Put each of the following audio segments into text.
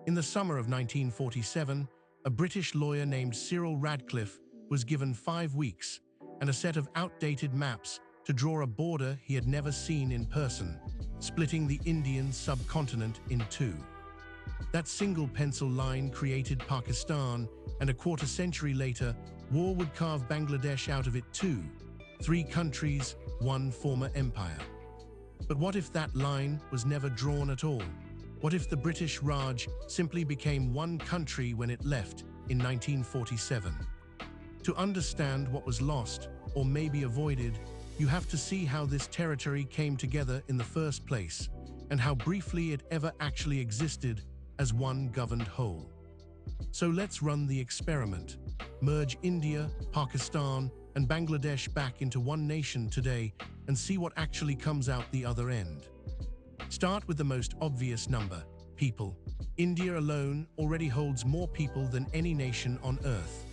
In the summer of 1947, a British lawyer named Cyril Radcliffe was given 5 weeks and a set of outdated maps to draw a border he had never seen in person, splitting the Indian subcontinent in two. That single pencil line created Pakistan, and a quarter century later, war would carve Bangladesh out of it too. 3 countries, 1 former empire. But what if that line was never drawn at all? What if the British Raj simply became one country when it left in 1947? To understand what was lost, or maybe avoided, you have to see how this territory came together in the first place, and how briefly it ever actually existed as one governed whole. So let's run the experiment. Merge India, Pakistan, and Bangladesh back into one nation today and see what actually comes out the other end. Start with the most obvious number: people. India alone already holds more people than any nation on Earth.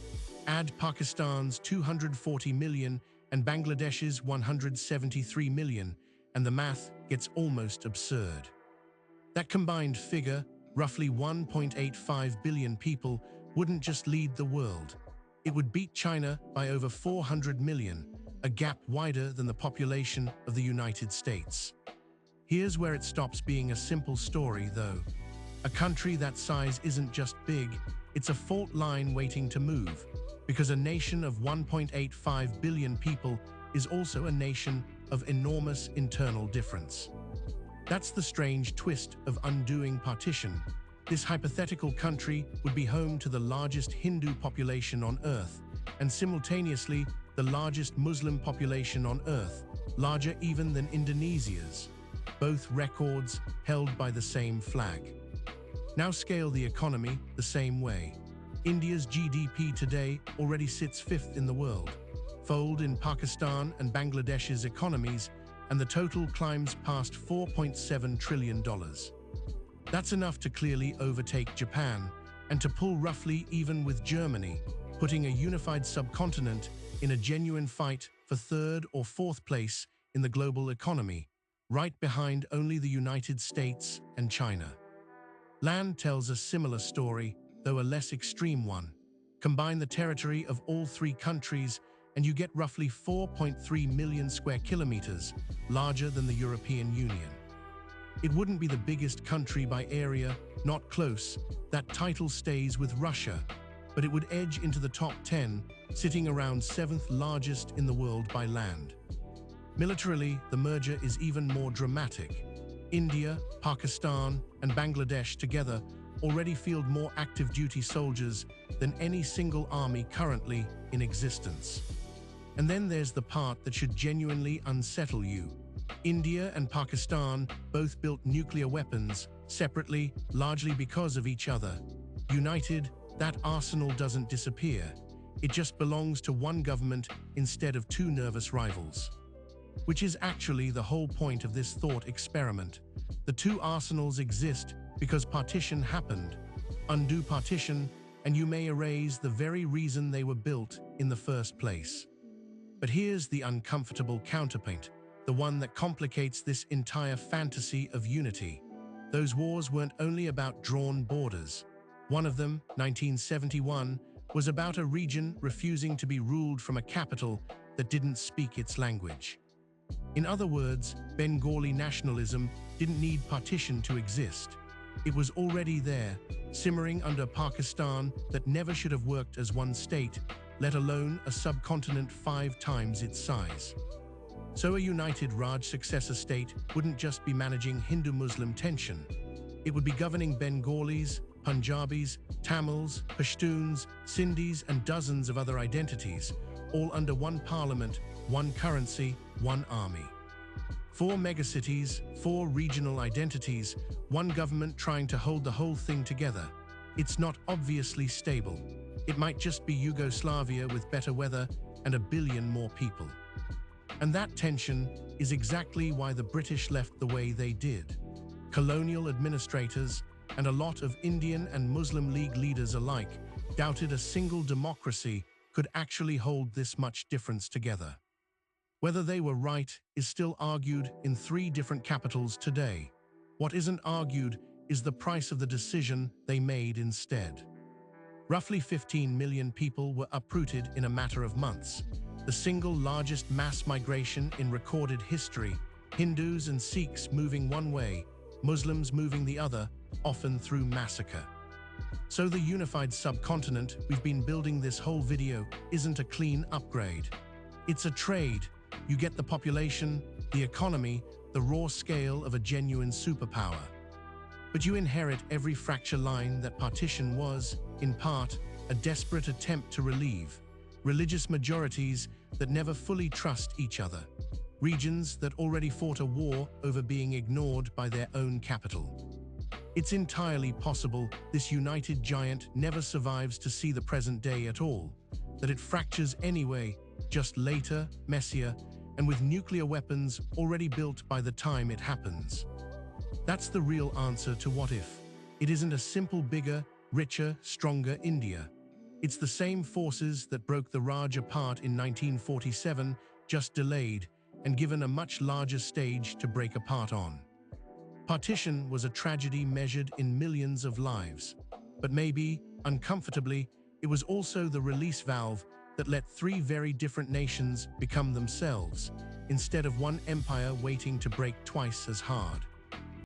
Add Pakistan's 240 million and Bangladesh's 173 million, and the math gets almost absurd. That combined figure, roughly 1.85 billion people, wouldn't just lead the world. It would beat China by over 400 million, a gap wider than the population of the United States. Here's where it stops being a simple story, though. A country that size isn't just big, it's a fault line waiting to move, because a nation of 1.85 billion people is also a nation of enormous internal difference. That's the strange twist of undoing partition. This hypothetical country would be home to the largest Hindu population on Earth, and simultaneously the largest Muslim population on Earth, larger even than Indonesia's. Both records held by the same flag. Now scale the economy the same way. India's GDP today already sits 5th in the world. Fold in Pakistan and Bangladesh's economies, and the total climbs past $4.7 trillion. That's enough to clearly overtake Japan, and to pull roughly even with Germany, putting a unified subcontinent in a genuine fight for 3rd or 4th place in the global economy, right behind only the United States and China. Land tells a similar story, though a less extreme one. Combine the territory of all 3 countries, and you get roughly 4.3 million square kilometers, larger than the European Union. It wouldn't be the biggest country by area, not close. That title stays with Russia, but it would edge into the top 10, sitting around 7th largest in the world by land. Militarily, the merger is even more dramatic. India, Pakistan, and Bangladesh together already field more active duty soldiers than any single army currently in existence. And then there's the part that should genuinely unsettle you. India and Pakistan both built nuclear weapons, separately, largely because of each other. United, that arsenal doesn't disappear. It just belongs to one government instead of 2 nervous rivals. Which is actually the whole point of this thought experiment. The 2 arsenals exist because partition happened. Undo partition, and you may erase the very reason they were built in the first place. But here's the uncomfortable counterpoint, the one that complicates this entire fantasy of unity. Those wars weren't only about drawn borders. One of them, 1971, was about a region refusing to be ruled from a capital that didn't speak its language. In other words, Bengali nationalism didn't need partition to exist. It was already there, simmering under Pakistan that never should have worked as one state, let alone a subcontinent 5 times its size. So a united Raj successor state wouldn't just be managing Hindu-Muslim tension. It would be governing Bengalis, Punjabis, Tamils, Pashtuns, Sindhis, and dozens of other identities, all under one parliament, one currency, one army. 4 megacities, 4 regional identities, one government trying to hold the whole thing together. It's not obviously stable. It might just be Yugoslavia with better weather and a billion more people. And that tension is exactly why the British left the way they did. Colonial administrators and a lot of Indian and Muslim League leaders alike doubted a single democracy could actually hold this much difference together. Whether they were right is still argued in 3 different capitals today. What isn't argued is the price of the decision they made instead. Roughly 15 million people were uprooted in a matter of months, the single largest mass migration in recorded history, Hindus and Sikhs moving one way, Muslims moving the other, often through massacre. So the unified subcontinent we've been building this whole video isn't a clean upgrade. It's a trade. You get the population, the economy, the raw scale of a genuine superpower. But you inherit every fracture line that partition was, in part, a desperate attempt to relieve. Religious majorities that never fully trust each other. Regions that already fought a war over being ignored by their own capital. It's entirely possible this united giant never survives to see the present day at all, that it fractures anyway, just later, messier, and with nuclear weapons already built by the time it happens. That's the real answer to what if. It isn't a simple bigger, richer, stronger India. It's the same forces that broke the Raj apart in 1947, just delayed, and given a much larger stage to break apart on. Partition was a tragedy measured in millions of lives. But maybe, uncomfortably, it was also the release valve that let three very different nations become themselves, instead of one empire waiting to break twice as hard.